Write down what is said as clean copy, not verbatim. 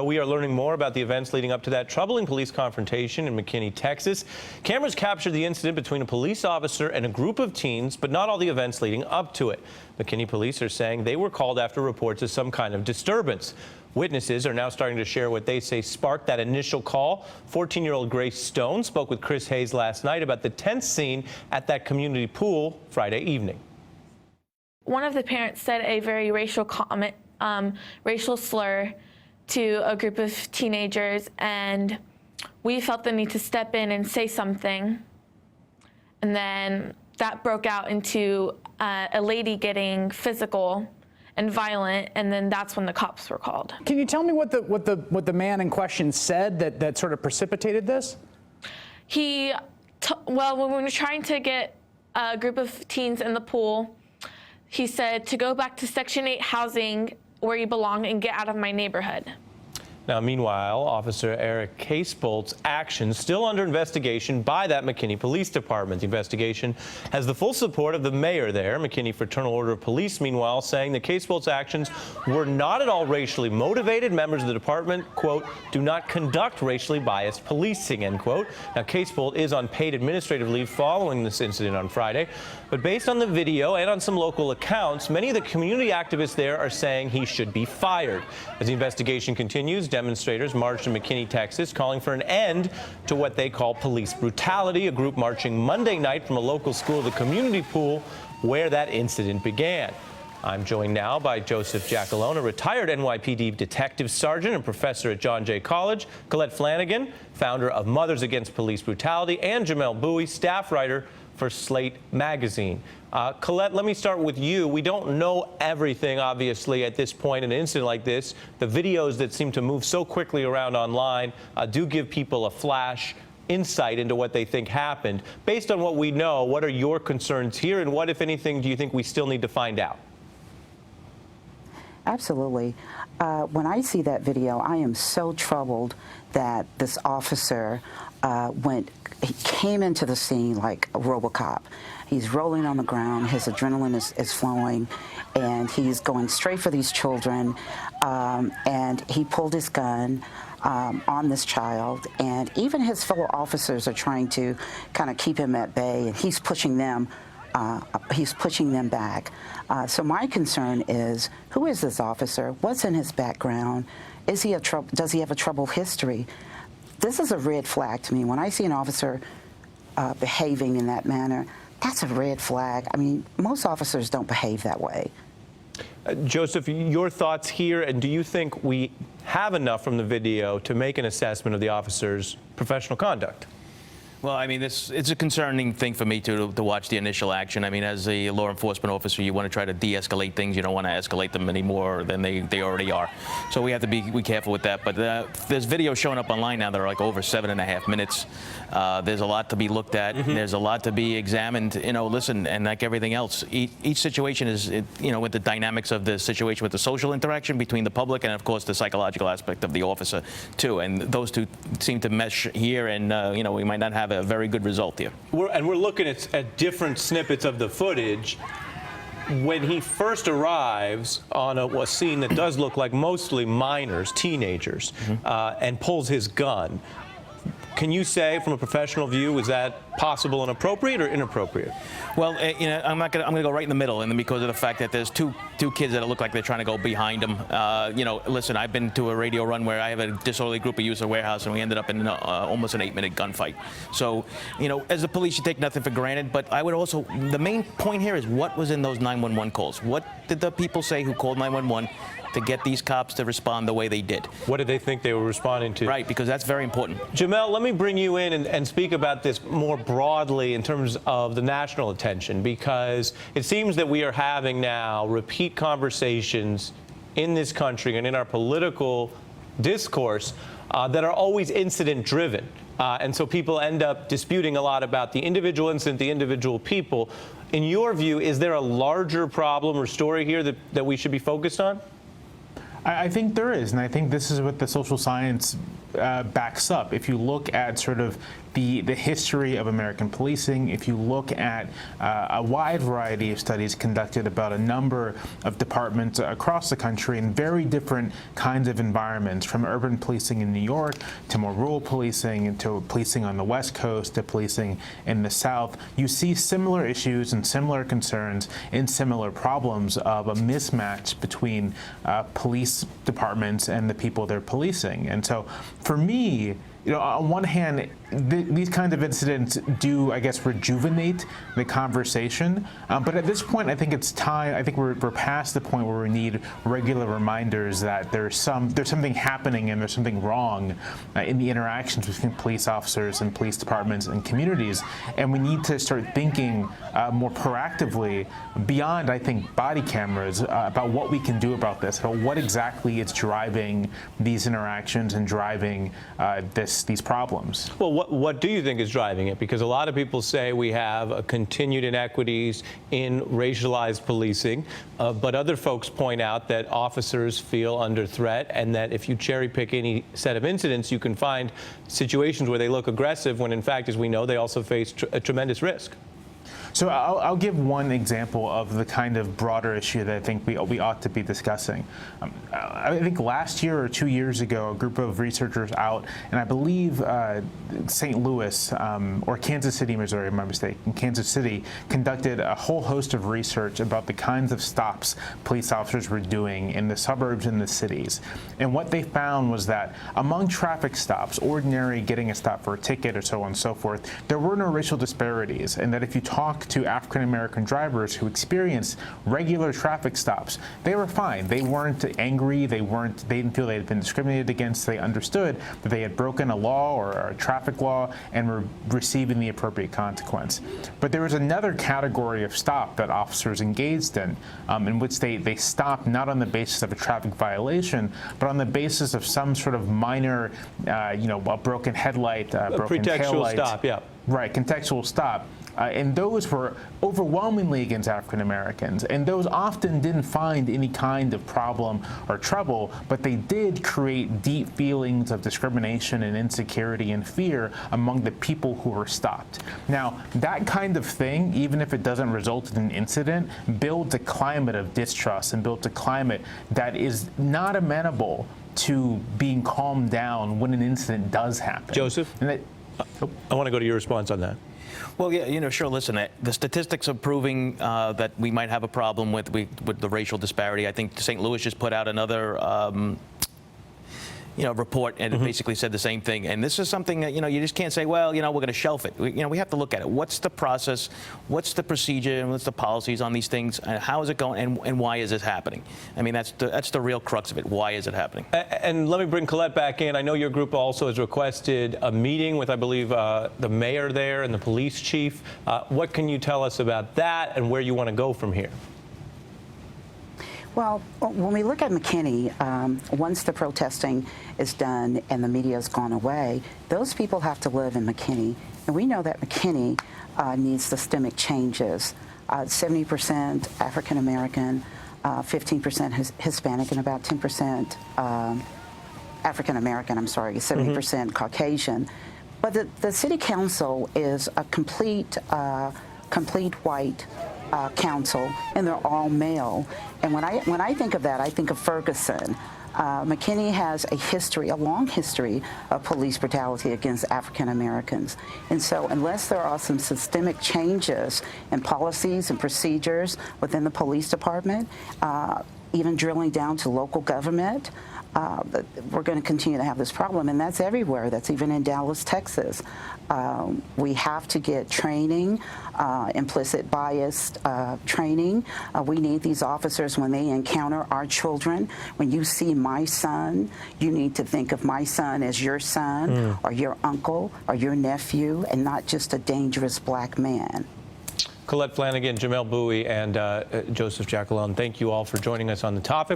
we are learning more about the events leading up to that troubling police confrontation in McKinney, Texas. Cameras captured the incident between a police officer and a group of teens, but not all the events leading up to it. McKinney police are saying they were called after reports of some kind of disturbance. Witnesses are now starting to share what they say sparked that initial call. 14-year-old Grace Stone spoke with Chris Hayes last night about the tense scene at that community pool Friday evening. One of the parents said a very racial comment, racial slur to a group of teenagers, and we felt the need to step in and say something. And then that broke out into a lady getting physical and violent, and then that's when the cops were called. Can you tell me what the man in question said that sort of precipitated this? Well, when we were trying to get a group of teens in the pool, he said to go back to Section 8 housing where you belong and get out of my neighborhood. Now, meanwhile, Officer Eric Casebolt's actions still under investigation by that McKinney Police Department. The investigation has the full support of the mayor there. McKinney Fraternal Order of Police, meanwhile, saying that Casebolt's actions were not at all racially motivated. Members of the department, quote, do not conduct racially biased policing, end quote. Now, Casebolt is on paid administrative leave following this incident on Friday. But based on the video and on some local accounts, many of the community activists there are saying he should be fired. As the investigation continues, demonstrators marched in McKinney, Texas, calling for an end to what they call police brutality. A group marching Monday night from a local school to the community pool where that incident began. I'm joined now by Joseph Giacalone, a retired NYPD detective sergeant and professor at John Jay College, Collette Flanagan, founder of Mothers Against Police Brutality, and Jamel Bowie, staff writer for Slate magazine. Collette, let me start with you. We don't know everything, obviously, at this point in an incident like this. The videos that seem to move so quickly around online do give people a flash insight into what they think happened. Based on what we know, what are your concerns here, and what, if anything, do you think we still need to find out? Absolutely. When I see that video, I am so troubled that this officer he came into the scene like a RoboCop. He's rolling on the ground, his adrenaline is flowing, and he's going straight for these children, and he pulled his gun on this child, and even his fellow officers are trying to kind of keep him at bay, and he's pushing them back. So my concern is, who is this officer? What's in his background? Does he have a troubled history? This is a red flag to me. When I see an officer behaving in that manner, that's a red flag. I mean, most officers don't behave that way. Joseph, your thoughts here, and do you think we have enough from the video to make an assessment of the officer's professional conduct? Well, I mean, it's a concerning thing for me to watch the initial action. I mean, as a law enforcement officer, you want to try to de-escalate things. You don't want to escalate them any more than they already are. So we have to be careful with that. But there's videos showing up online now that are like over 7.5 minutes. There's a lot to be looked at. Mm-hmm. There's a lot to be examined. You know, listen, and like everything else, each situation is, you know, with the dynamics of the situation, with the social interaction between the public and, of course, the psychological aspect of the officer, too. And those two seem to mesh here, and, you know, we might not have a very good result here. We're looking at different snippets of the footage. When he first arrives on a scene that does look like mostly minors, teenagers, and pulls his gun, can you say, from a professional view, was that possible and appropriate or inappropriate? Well, you know, I'm gonna go right in the middle, and because of the fact that there's two kids that look like they're trying to go behind him. You know, listen, I've been to a radio run where I have a disorderly group of youth at a warehouse, and we ended up in almost an 8-minute gunfight. So, you know, as the police, you take nothing for granted. But I would also, the main point here is what was in those 911 calls. What did the people say who called 911? To get these cops to respond the way they did. What did they think they were responding to? Right, because that's very important. Jamel, let me bring you in and speak about this more broadly in terms of the national attention, because it seems that we are having now repeat conversations in this country and in our political discourse that are always incident-driven. And so people end up disputing a lot about the individual incident, the individual people. In your view, is there a larger problem or story here that we should be focused on? I think there is, and I think this is what the social science backs up. If you look at sort of the history of American policing, if you look at a wide variety of studies conducted about a number of departments across the country in very different kinds of environments, from urban policing in New York to more rural policing, to policing on the West Coast, to policing in the South, you see similar issues and similar concerns and similar problems of a mismatch between police departments and the people they're policing. And so for me, on one hand, these kinds of incidents do, I guess, rejuvenate the conversation. But at this point, I think it's time. I think we're past the point where we need regular reminders that there's something happening and there's something wrong in the interactions between police officers and police departments and communities. And we need to start thinking more proactively beyond, I think, body cameras about what we can do about this, about what exactly is driving these interactions and driving these problems. Well, what do you think is driving it? Because a lot of people say we have a continued inequities in racialized policing, but other folks point out that officers feel under threat, and that if you cherry pick any set of incidents, you can find situations where they look aggressive when, in fact, as we know, they also face a tremendous risk. So I'll give one example of the kind of broader issue that I think we ought to be discussing. I think last year or 2 years ago, a group of researchers out, and I believe St. Louis or Kansas City, Missouri, my mistake, in Kansas City, conducted a whole host of research about the kinds of stops police officers were doing in the suburbs and the cities. And what they found was that among traffic stops, ordinary getting a stop for a ticket or so on and so forth, there were no racial disparities, and that if you talk to African-American drivers who experienced regular traffic stops, they were fine. They weren't angry. They didn't feel they had been discriminated against. They understood that they had broken a law or a traffic law and were receiving the appropriate consequence. But there was another category of stop that officers engaged in which they stopped not on the basis of a traffic violation, but on the basis of some sort of minor, a broken headlight, broken pretextual taillight. Stop, yeah. Right, contextual stop. And those were overwhelmingly against African Americans. And those often didn't find any kind of problem or trouble, but they did create deep feelings of discrimination and insecurity and fear among the people who were stopped. Now, that kind of thing, even if it doesn't result in an incident, builds a climate of distrust and builds a climate that is not amenable to being calmed down when an incident does happen. Joseph? I want to go to your response on that. Well, yeah, sure. Listen, the statistics are proving that we might have a problem with the racial disparity. I think St. Louis just put out another report, and it basically said the same thing. And this is something that, you just can't say, well, we're going to shelf it. We have to look at it. What's the process? What's the procedure? And what's the policies on these things? And how is it going? And why is this happening? I mean, that's the real crux of it. Why is it happening? And let me bring Collette back in. I know your group also has requested a meeting with, I believe, the mayor there and the police chief. What can you tell us about that and where you want to go from here? Well, when we look at McKinney, once the protesting is done and the media has gone away, those people have to live in McKinney. And we know that McKinney needs systemic changes. 70% African American, 15% Hispanic, and about 10% African American, 70% Caucasian. But the city council is a complete white council, and they're all male. And when I think of that, I think of Ferguson. McKinney has a long history of police brutality against African Americans. And so unless there are some systemic changes in policies and procedures within the police department, even drilling down to local government, we're going to continue to have this problem, and that's everywhere. That's even in Dallas, Texas. We have to get training, implicit bias training. We need these officers when they encounter our children. When you see my son, you need to think of my son as your son or your uncle or your nephew, and not just a dangerous black man. Collette Flanagan, Jamel Bowie, and Joseph Giacalone, thank you all for joining us on the topic.